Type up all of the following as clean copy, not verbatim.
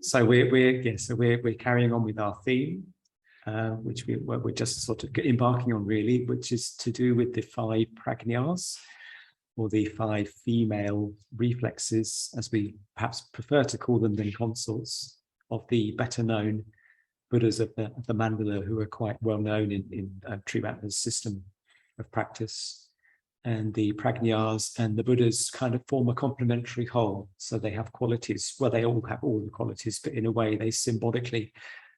So we're carrying on with our theme, which we're just sort of embarking on, really, which is to do with the 5 prajnas, or the 5 female reflexes, as we perhaps prefer to call them, than consorts of the better known Buddhas of the mandala, who are quite well known in Triratna's system of practice. And the prajnas and the Buddhas kind of form a complementary whole. So they have qualities, well, they all have all the qualities, but in a way they symbolically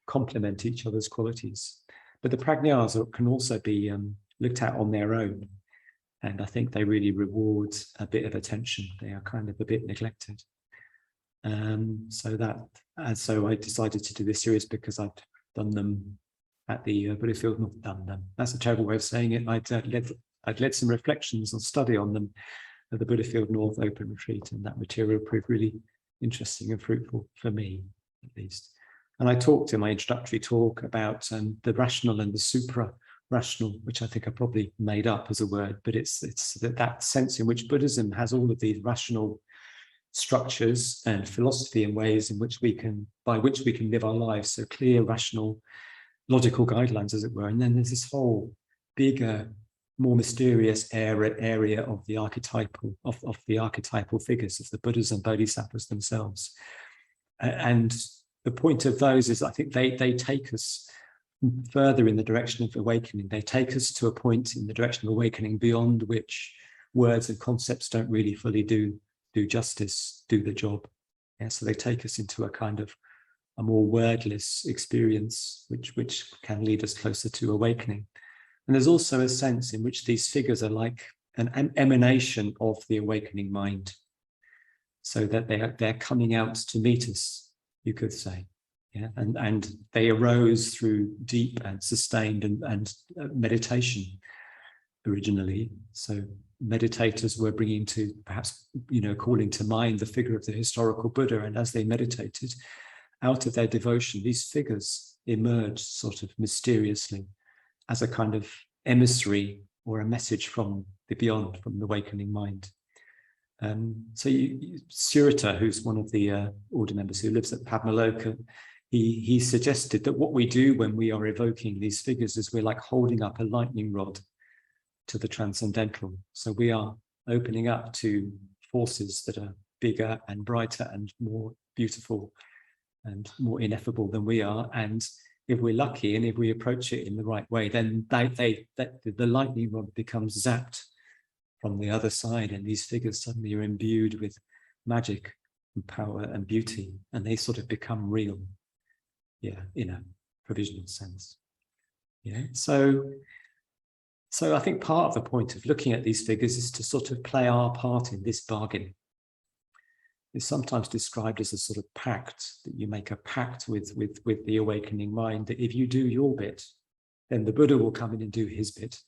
complement each other's qualities. But the prajnas can also be looked at on their own. And I think they really reward a bit of attention. They are kind of a bit neglected. So I decided to do this series because I'd done them at the Buddha Field, not done them. That's a terrible way of saying it. I'd led some reflections and study on them at the Buddha Field North Open Retreat, and that material proved really interesting and fruitful for me, at least. And I talked in my introductory talk about the rational and the supra-rational, which I think I probably made up as a word, but it's that sense in which Buddhism has all of these rational structures and philosophy and ways in which by which we can live our lives. So clear, rational, logical guidelines, as it were. And then there's this whole bigger, more mysterious area of the archetypal figures of the Buddhas and Bodhisattvas themselves. And the point of those is, I think they take us further in the direction of awakening. They take us to a point in the direction of awakening beyond which words and concepts don't really fully do justice, do the job. Yeah, so they take us into a kind of a more wordless experience, which can lead us closer to awakening. And there's also a sense in which these figures are like an emanation of the awakening mind, so that they're coming out to meet us, you could say. Yeah, and they arose through deep and sustained and meditation originally. So meditators were bringing to, perhaps, calling to mind the figure of the historical Buddha, and as they meditated, out of their devotion, these figures emerged sort of mysteriously as a kind of emissary or a message from the beyond, from the awakening mind. So Surita, who's one of the order members who lives at Padmaloka, he suggested that what we do when we are evoking these figures is we're like holding up a lightning rod to the transcendental. So we are opening up to forces that are bigger and brighter and more beautiful and more ineffable than we are. And if we're lucky and if we approach it in the right way, then the lightning rod becomes zapped from the other side, and these figures suddenly are imbued with magic and power and beauty, and they sort of become real, in a provisional sense. So I think part of the point of looking at these figures is to sort of play our part in this bargain. It's sometimes described as a sort of pact, that you make a pact with the awakening mind, that if you do your bit, then the Buddha will come in and do his bit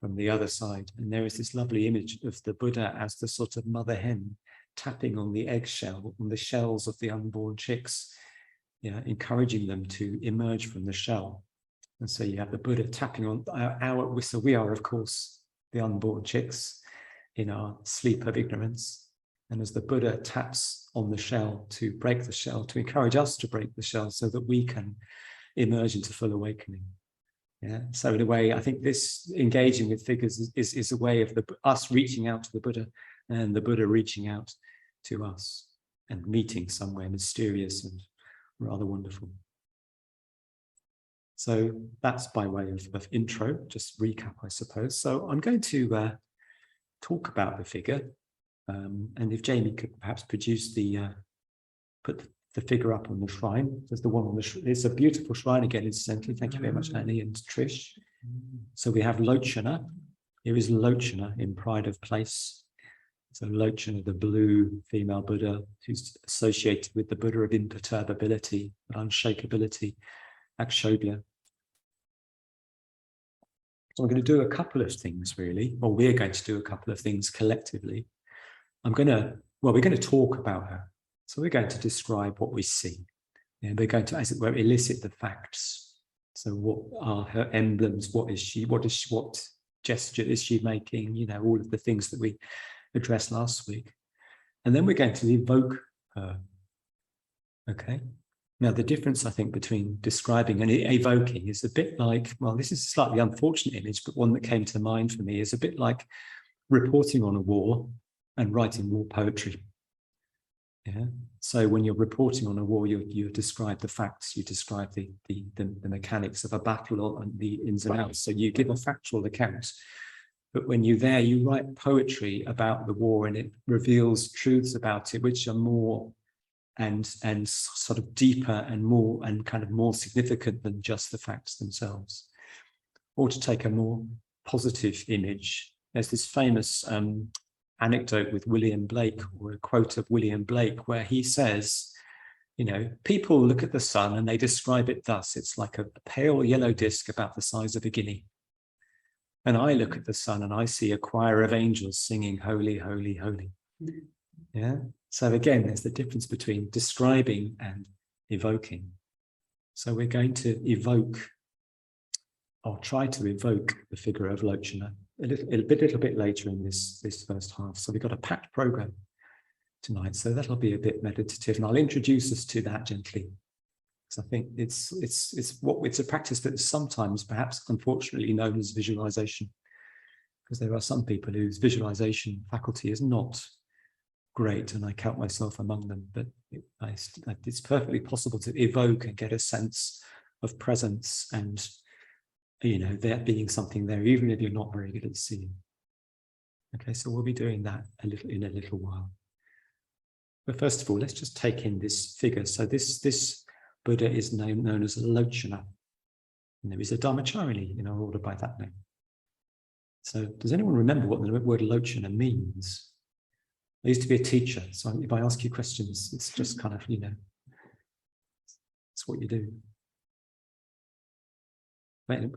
from the other side. And there is this lovely image of the Buddha as the sort of mother hen tapping on the eggshell, on the shells of the unborn chicks, encouraging them to emerge from the shell. And so you have the Buddha tapping on our whistle. We are, of course, the unborn chicks in our sleep of ignorance. And as the Buddha taps on the shell to break the shell, to encourage us to break the shell so that we can emerge into full awakening. So in a way, I think this engaging with figures is a way of us reaching out to the Buddha and the Buddha reaching out to us and meeting somewhere mysterious and rather wonderful. So that's by way of intro, just recap, I suppose. So I'm going to talk about the figure. And if Jamie could perhaps produce put the figure up on the shrine. There's the one on the it's a beautiful shrine again, incidentally. Thank you very much, Annie and Trish. So we have Lochana. Here is Lochana in pride of place. So Lochana, the blue female Buddha, who's associated with the Buddha of imperturbability, unshakability, Akshobhya. So I'm going to do a couple of things, really, or we're going to do a couple of things collectively. we're going to talk about her. So we're going to describe what we see. And we're going to, as it were, elicit the facts. So what are her emblems? What gesture is she making? All of the things that we addressed last week. And then we're going to evoke her. Okay. Now, the difference, I think, between describing and evoking is a bit like, well, this is a slightly unfortunate image, but one that came to mind for me is a bit like reporting on a war and writing war poetry. Yeah. So when you're reporting on a war, you describe the facts, you describe the mechanics of a battle and the ins and outs. So you give a factual account. But when you're there, you write poetry about the war, and it reveals truths about it, which are more and sort of deeper and more and kind of more significant than just the facts themselves. Or to take a more positive image, there's this famous anecdote with William Blake, or a quote of William Blake, where he says, you know, people look at the sun and they describe it thus: it's like a pale yellow disc about the size of a guinea. And I look at the sun and I see a choir of angels singing, holy, holy, holy. Yeah. So again, there's the difference between describing and evoking. So we're going to evoke, or try to evoke, the figure of Lochana a little bit later in this first half. So we've got a packed program tonight, so that'll be a bit meditative, and I'll introduce us to that gently, because I think it's a practice that is sometimes, perhaps unfortunately, known as visualization, because there are some people whose visualization faculty is not great, and I count myself among them, but it's perfectly possible to evoke and get a sense of presence and, you know, there being something there, even if you're not very good at seeing. Okay, so we'll be doing that in a little while. But first of all, let's just take in this figure. So this Buddha is known as Lochana, and there is a Dharmacharini in our order by that name. So does anyone remember what the word Lochana means? I used to be a teacher, so if I ask you questions, it's just kind of, you know, it's what you do.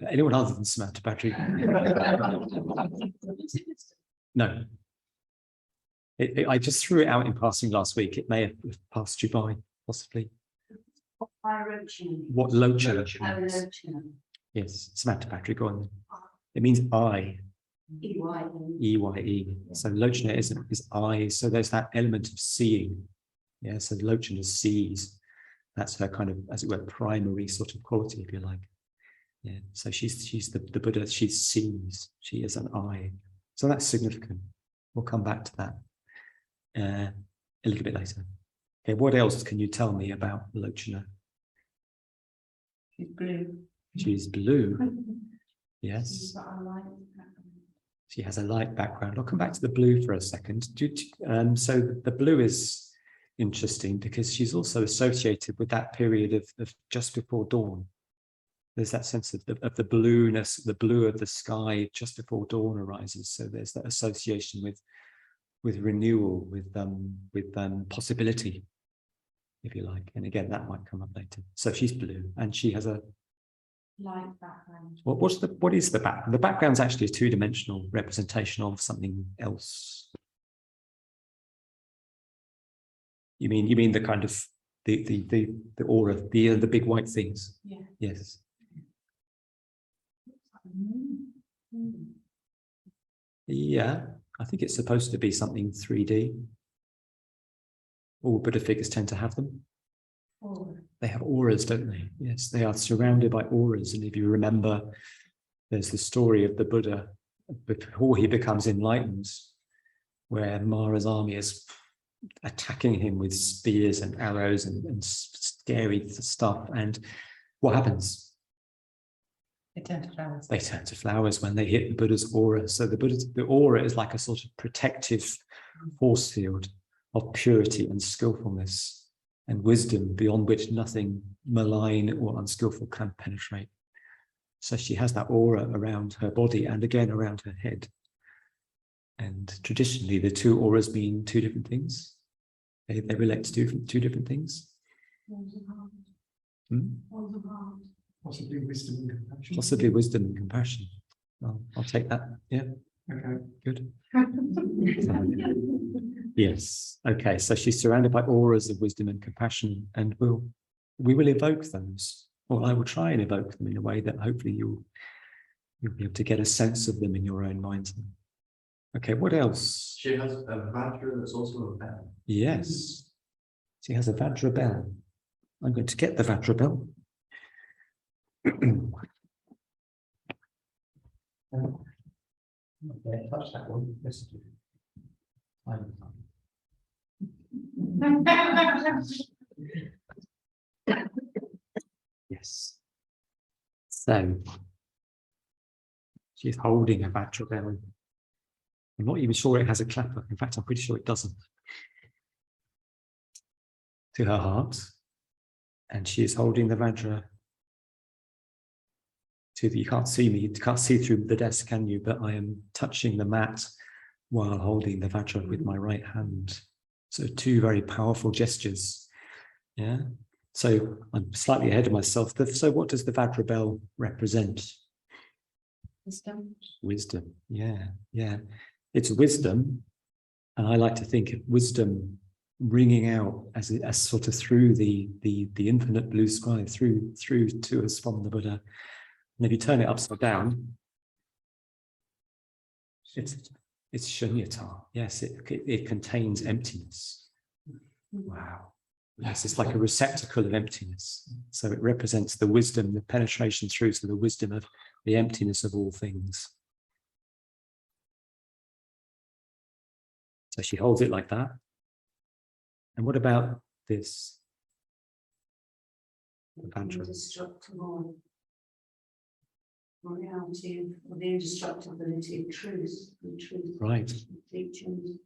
Anyone other than Samantha Patrick? No. I just threw it out in passing last week. It may have passed you by, possibly. What Lochana? Yes, Samantha Patrick, go on. It means I. E-Y-E. So Lochana is I. So there's that element of seeing. Yeah, so Lochana sees. That's her kind of, as it were, primary sort of quality, if you like. Yeah. So she's the Buddha. She sees. She is an I. So that's significant. We'll come back to that a little bit later. Okay. What else can you tell me about Lochana? She's blue. She's blue. Yes. She has a light background. I'll come back to the blue for a second. So the blue is interesting because she's also associated with that period of just before dawn. There's that sense of the blueness, the blue of the sky just before dawn arises. So there's that association with renewal, with possibility, if you like. And again, that might come up later. So she's blue, and she has a light background. What is the background? The background's actually a two-dimensional representation of something else. You mean the kind of the aura, the big white things? Yeah. Yes. Yeah, I think it's supposed to be something 3D. All Buddha figures tend to have them. They have auras, don't they? Yes, they are surrounded by auras. And if you remember, there's the story of the Buddha before he becomes enlightened, where Mara's army is attacking him with spears and arrows and scary stuff. And what happens? They turn to flowers. They turn to flowers when they hit the Buddha's aura. So the aura is like a sort of protective force field of purity and skillfulness and wisdom, beyond which nothing malign or unskillful can penetrate. So she has that aura around her body and again around her head. And traditionally, the two auras mean two different things. They relate to two different things. Possibly wisdom and compassion. Possibly wisdom and compassion. Well, I'll take that. Yeah. Okay. Good. Yes. Okay. So she's surrounded by auras of wisdom and compassion, and we will evoke those. Or I will try and evoke them in a way that hopefully you'll be able to get a sense of them in your own minds. Okay. What else? She has a Vajra that's also a bell. Yes. She has a Vajra bell. I'm going to get the Vajra bell. Okay, touch that one. Yes, do. Yes. So she's holding a Vajra bell. I'm not even sure it has a clapper. In fact, I'm pretty sure it doesn't. To her heart. And she is holding the Vajra to the, you can't see me, you can't see through the desk, can you? But I am touching the mat while holding the Vajra with my right hand. So two very powerful gestures. Yeah. So I'm slightly ahead of myself. So what does the Vajra bell represent? Wisdom. Wisdom. Yeah. Yeah. It's wisdom. And I like to think of wisdom ringing out as sort of through the infinite blue sky, through to us from the Buddha. And if you turn it upside down, it's shunyata. Yes, it contains emptiness. Wow. Yes, it's like a receptacle of emptiness. So it represents the wisdom, the penetration through to the wisdom of the emptiness of all things. So she holds it like that. And what about this? Indestructible reality of the indestructibility of truth. Right.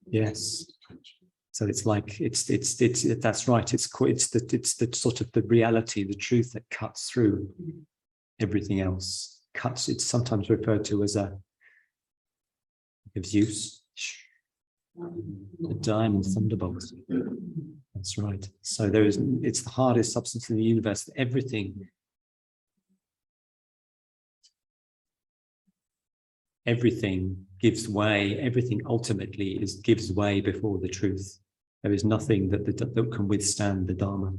Yes. So it's like it's that's right. It's the sort of the reality, the truth that cuts through everything else. Cuts. It's sometimes referred to as a Zeus, a diamond thunderbolt. That's right. So it's the hardest substance in the universe. Everything gives way. Everything ultimately gives way before the truth. There is nothing that can withstand the Dharma.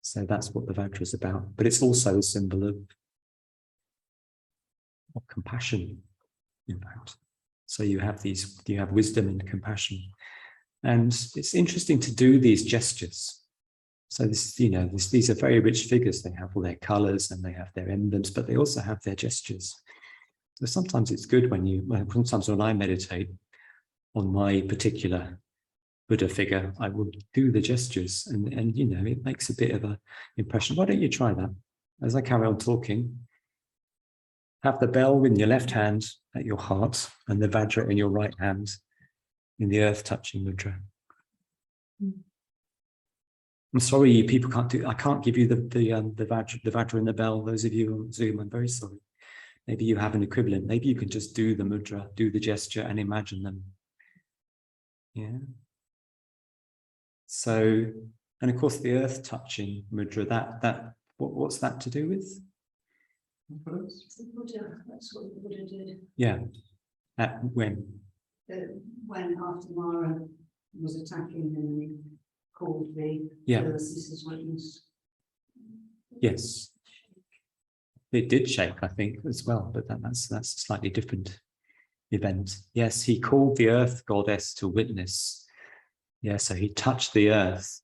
So that's what the Vajra is about. But it's also a symbol of compassion, in fact. So you have wisdom and compassion. And it's interesting to do these gestures. So these are very rich figures. They have all their colors and they have their emblems, but they also have their gestures. So sometimes it's good sometimes when I meditate on my particular Buddha figure, I will do the gestures and it makes a bit of an impression. Why don't you try that? As I carry on talking, have the bell in your left hand at your heart and the Vajra in your right hand in the earth touching mudra. I'm sorry, you people can't do. I can't give you the Vajra and the bell. Those of you on Zoom, I'm very sorry. Maybe you have an equivalent. Maybe you can just do the mudra, do the gesture, and imagine them. Yeah. So, and of course, the earth touching mudra. What's that to do with? The Buddha, that's what the Buddha did. Yeah. When? When after Mara was attacking and he called the earth, this is witness. Yes. It did shake, I think, as well, but that's a slightly different event. Yes, he called the earth goddess to witness. Yeah, so he touched the earth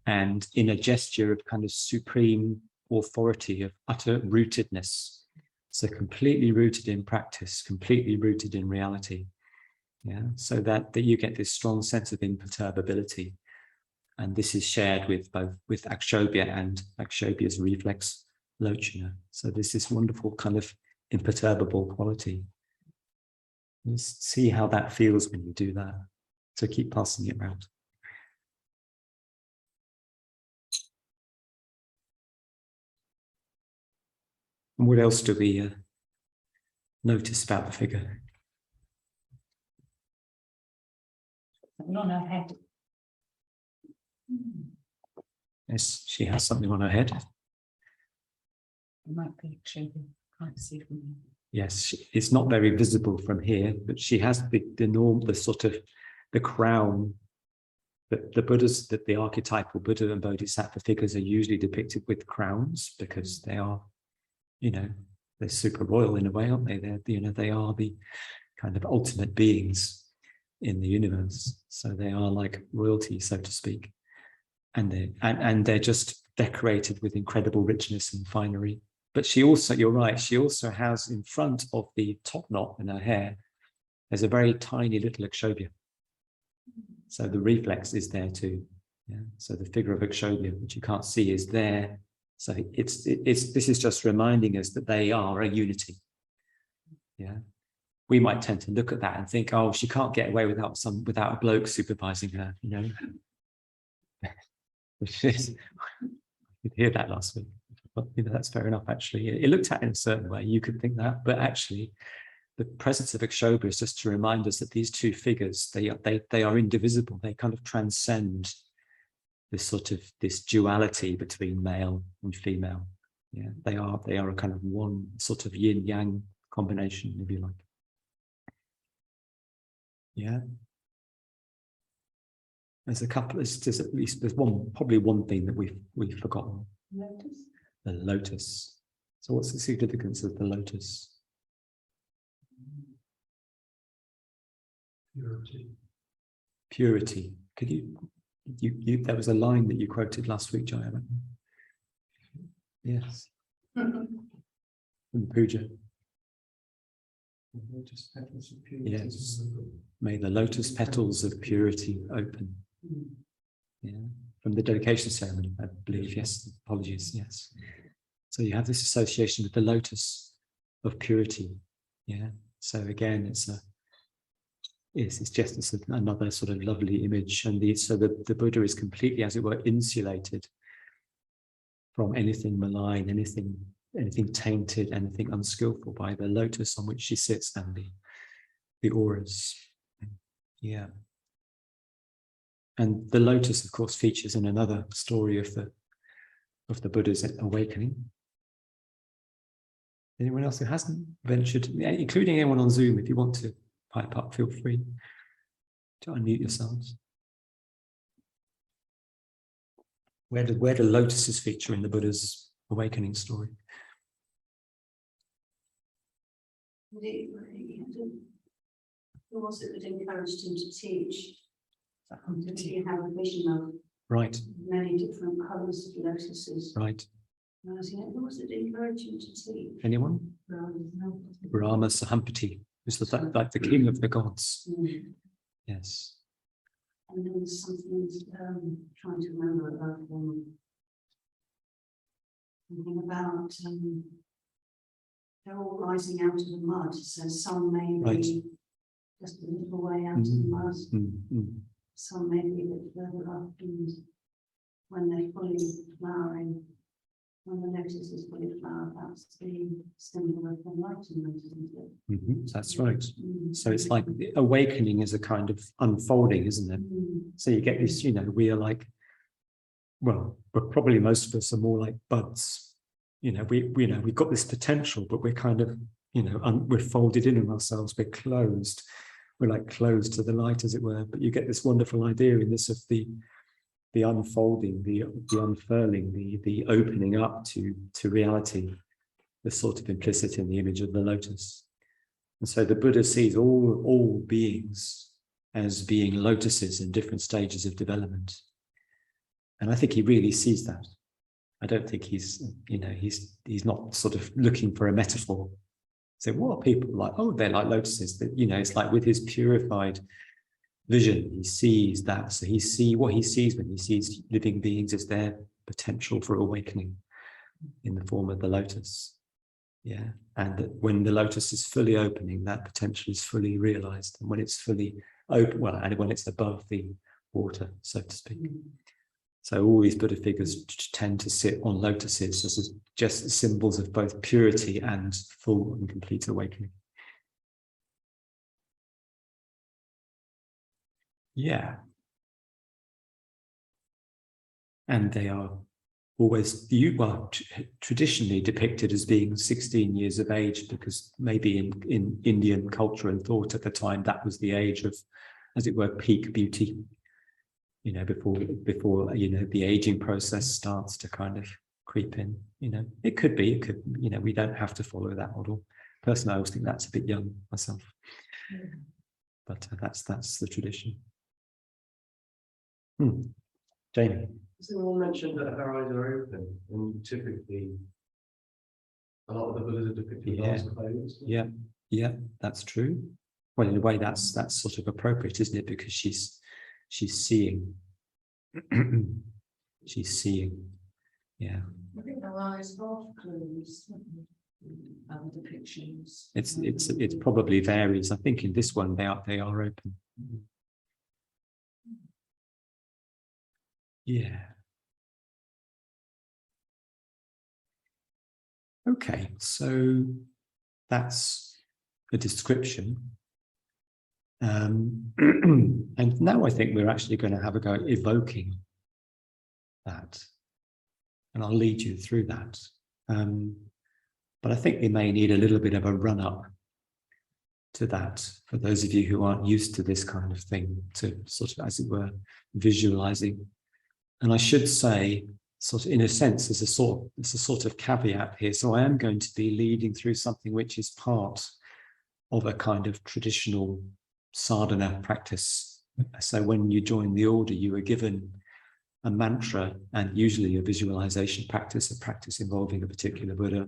and in a gesture of kind of supreme authority, of utter rootedness. So completely rooted in practice, completely rooted in reality. Yeah, so that you get this strong sense of imperturbability. And this is shared with Akshobhya and Akshobhya's reflex Lochana. So there's this wonderful kind of imperturbable quality. Just see how that feels when you do that. So keep passing it around. And what else do we notice about the figure? Something on her head. Yes, she has something on her head. It might be true. Can't see from here. Yes, it's not very visible from here, but she has the sort of the crown. The Buddhas, the archetypal Buddha and Bodhisattva figures are usually depicted with crowns because they are, they're super royal in a way, aren't they? They are the kind of ultimate beings in the universe. So they are like royalty, so to speak. And they're just decorated with incredible richness and finery. But she also, you're right, she also has in front of the top knot in her hair, there's a very tiny little Akshobhya. So the reflex is there too. Yeah. So the figure of Akshobhya, which you can't see, is there. So this is just reminding us that they are a unity. Yeah. We might tend to look at that and think, oh, she can't get away without a bloke supervising her, you know. Which is, you hear that last week. But, you know, that's fair enough, actually. It looked at in a certain way, you could think that, but actually the presence of Akshobhya is just to remind us that these two figures, they are indivisible. They kind of transcend this duality between male and female. Yeah, they are a kind of one sort of yin yang combination, if you like. Yeah. There's probably one thing that we've forgotten. Lotus. The lotus. So what's the significance of the lotus? Purity. Purity. Could you there was a line that you quoted last week, Jaya. Yes. From Puja. Lotus petals of purity. Yes. May the lotus petals of purity open. Yeah. From the dedication ceremony, I believe. Yes. Apologies. Yes. So you have this association with the lotus of purity. Yeah. So again, it's just another sort of lovely image, and the Buddha is completely, as it were, insulated from anything malign, anything tainted, anything unskillful by the lotus on which she sits and the auras. Yeah. And the lotus, of course, features in another story of the Buddha's awakening. Anyone else who hasn't ventured, including anyone on Zoom, if you want to pipe up, feel free to unmute yourselves. Where do lotuses feature in the Buddha's awakening story? Who was it that encouraged him to teach? Did he have a vision of many different colours of lotuses? Right. Who was it that encouraged him to teach? Anyone? Brahma Sahampati, who's like the king of the gods. Yes. And there was something trying to remember about something about they're all rising out of the mud, so some may be just a little way out of the mud, some may be a bit further up, and when they're fully flowering, when the lotus is fully flowered, that's the symbol of enlightenment, isn't it? That's right. So it's like the awakening is a kind of unfolding, isn't it? So you get this, we are like, well, but probably most of us are more like buds. We've got this potential, but we're kind of, we're folded in on ourselves. We're closed. We're like closed to the light, as it were. But you get this wonderful idea in this of the unfolding, the unfurling, the opening up to reality, the sort of implicit in the image of the lotus. And so the Buddha sees all beings as being lotuses in different stages of development. And I think he really sees that. I don't think he's not sort of looking for a metaphor. So what are people like? Oh, they're like lotuses. But, it's like with his purified vision, he sees that. So what he sees when he sees living beings is their potential for awakening in the form of the lotus. Yeah. And that when the lotus is fully opening, that potential is fully realized. And when it's fully open, and when it's above the water, so to speak. So all these Buddha figures tend to sit on lotuses as just symbols of both purity and full and complete awakening. Yeah. And they are always, traditionally depicted as being 16 years of age, because maybe in Indian culture and thought at the time, that was the age of, as it were, peak beauty. Before the aging process starts to kind of creep in. It could be, we don't have to follow that model. Personally, I always think that's a bit young myself. But that's the tradition. Jamie. Someone mentioned that her eyes are open, and typically a lot of the Buddhas are depicted with eyes closed. Yeah, that's true. Well, in a way, that's sort of appropriate, isn't it? Because she's seeing. She's seeing. Yeah. I think her eyes are closed. Depictions. It's probably varies. I think in this one they are open. Yeah. Okay, so that's the description. And now I think we're actually going to have a go at evoking that. And I'll lead you through that. But I think we may need a little bit of a run-up to that for those of you who aren't used to this kind of thing, to sort of, as it were, visualizing. And I should say, sort of in a sense, there's a sort of caveat here. So I am going to be leading through something which is part of a kind of traditional sadhana practice. So when you join the order, you are given a mantra and usually a visualization practice, a practice involving a particular Buddha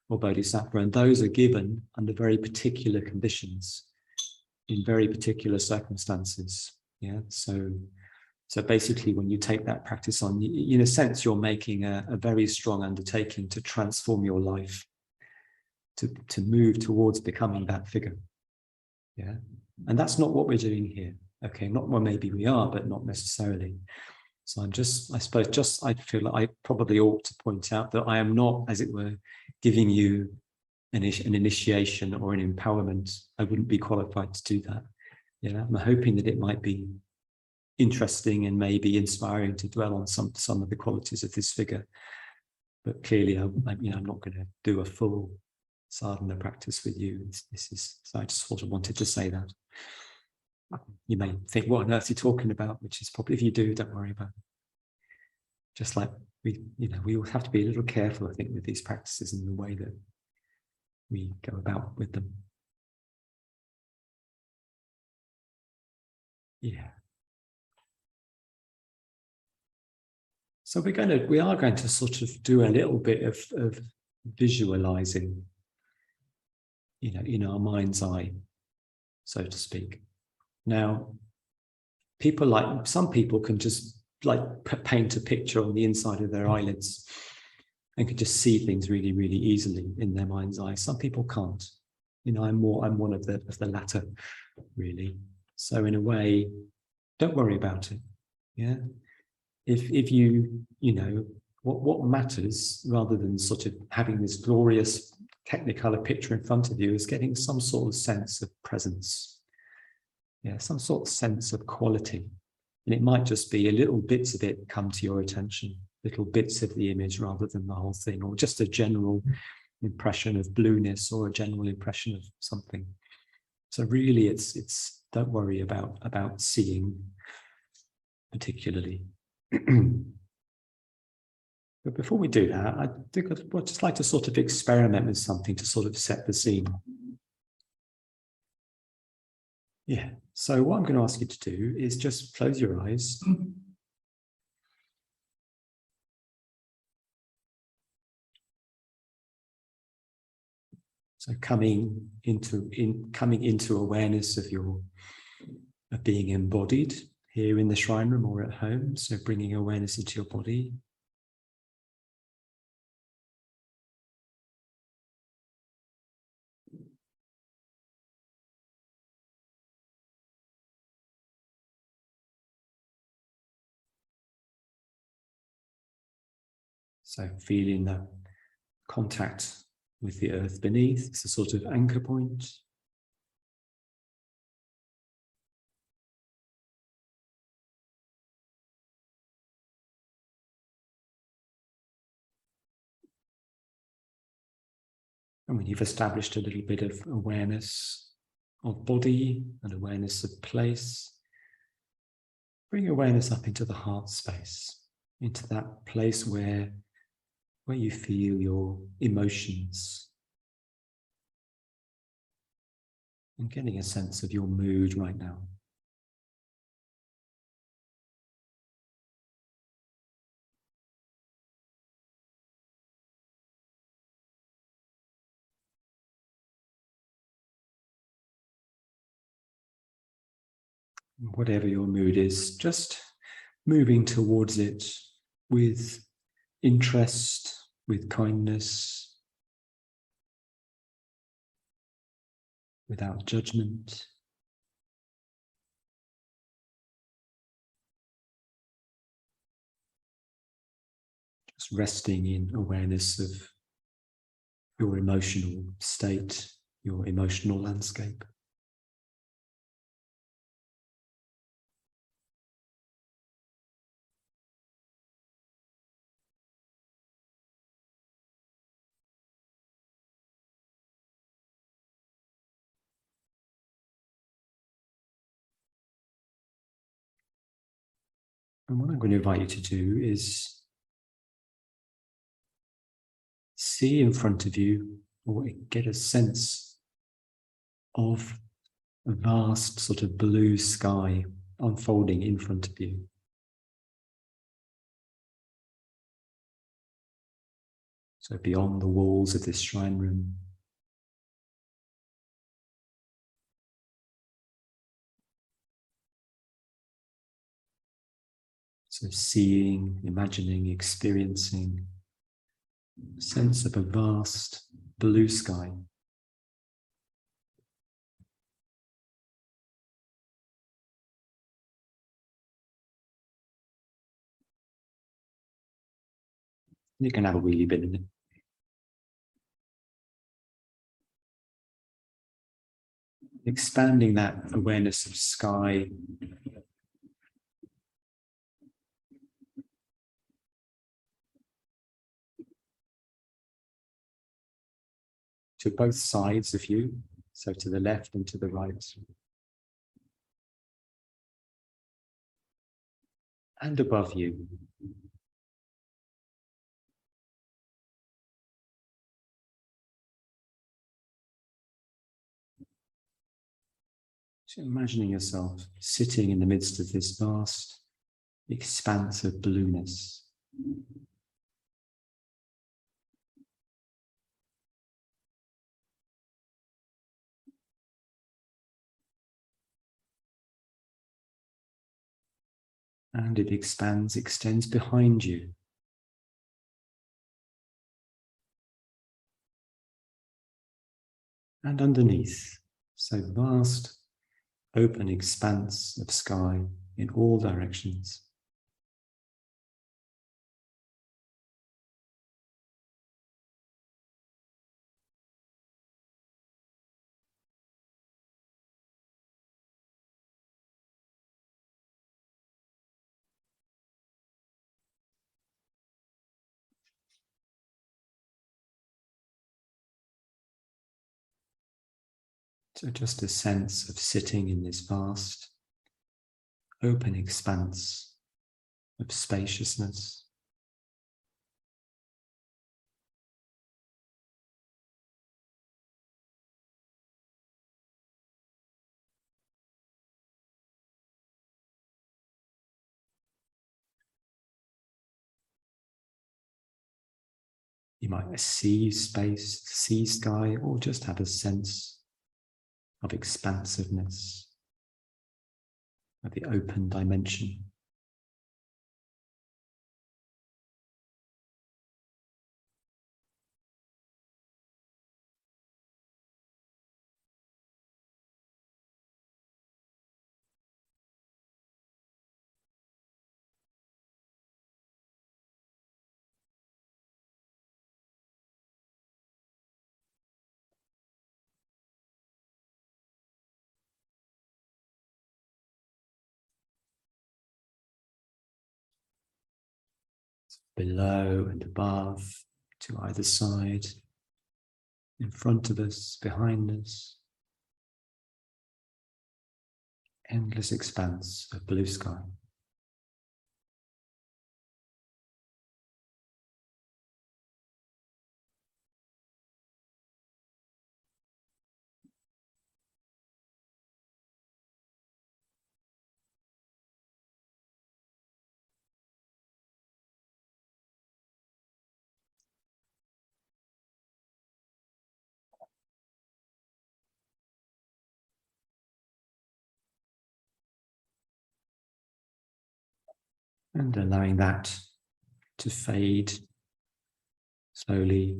or Bodhisattva, and those are given under very particular conditions, in very particular circumstances. Yeah, so basically, when you take that practice on, in a sense, you're making a very strong undertaking to transform your life, to move towards becoming that figure. Yeah, and that's not what we're doing here. Okay, not well, maybe we are, but not necessarily. So I feel like I probably ought to point out that I am not, as it were, giving you an initiation or an empowerment. I wouldn't be qualified to do that. Yeah, I'm hoping that it might be interesting and maybe inspiring to dwell on some of the qualities of this figure. But clearly, I'm not going to do a full sadhana practice with you. So I just sort of wanted to say that. You may think, what on earth are you talking about? Which is probably, if you do, don't worry about it. Just like we all have to be a little careful, I think, with these practices and the way that we go about with them. Yeah. So we are going to sort of do a little bit of visualizing, in our mind's eye, so to speak. Now, some people can just paint a picture on the inside of their eyelids and can just see things really, really easily in their mind's eye. Some people can't. I'm one of the latter, really. So in a way, don't worry about it. Yeah. If you what matters, rather than sort of having this glorious Technicolor picture in front of you, is getting some sort of sense of presence. Yeah, some sort of sense of quality. And it might just be a little bits of it come to your attention, little bits of the image rather than the whole thing, or just a general impression of blueness or a general impression of something. So really it's don't worry about seeing particularly. But before we do that, I think I'd just like to sort of experiment with something to sort of set the scene. Yeah, so what I'm going to ask you to do is just close your eyes. So coming into awareness of being embodied here in the shrine room or at home. So bringing awareness into your body. So feeling the contact with the earth beneath. It's a sort of anchor point. And when you've established a little bit of awareness of body and awareness of place, bring awareness up into the heart space, into that place where you feel your emotions, and getting a sense of your mood right now. Whatever your mood is, just moving towards it with interest, with kindness, without judgment. Just resting in awareness of your emotional state, your emotional landscape. And what I'm going to invite you to do is see in front of you, or get a sense of a vast sort of blue sky unfolding in front of you. So beyond the walls of this shrine room. So seeing, imagining, experiencing a sense of a vast blue sky. You can have a wheelie bin in it. Expanding that awareness of sky to both sides of you, so to the left and to the right. And above you. So imagining yourself sitting in the midst of this vast expanse of blueness. And it extends behind you. And underneath, so vast, open expanse of sky in all directions. So just a sense of sitting in this vast, open expanse of spaciousness. You might see space, see sky, or just have a sense of expansiveness, of the open dimension. Below and above, to either side, in front of us, behind us. Endless expanse of blue sky. And allowing that to fade slowly,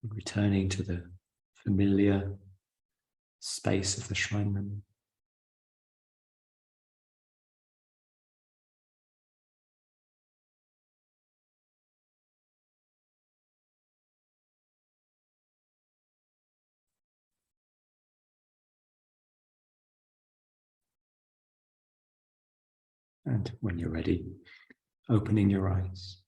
returning to the familiar space of the shrine room. And when you're ready, opening your eyes.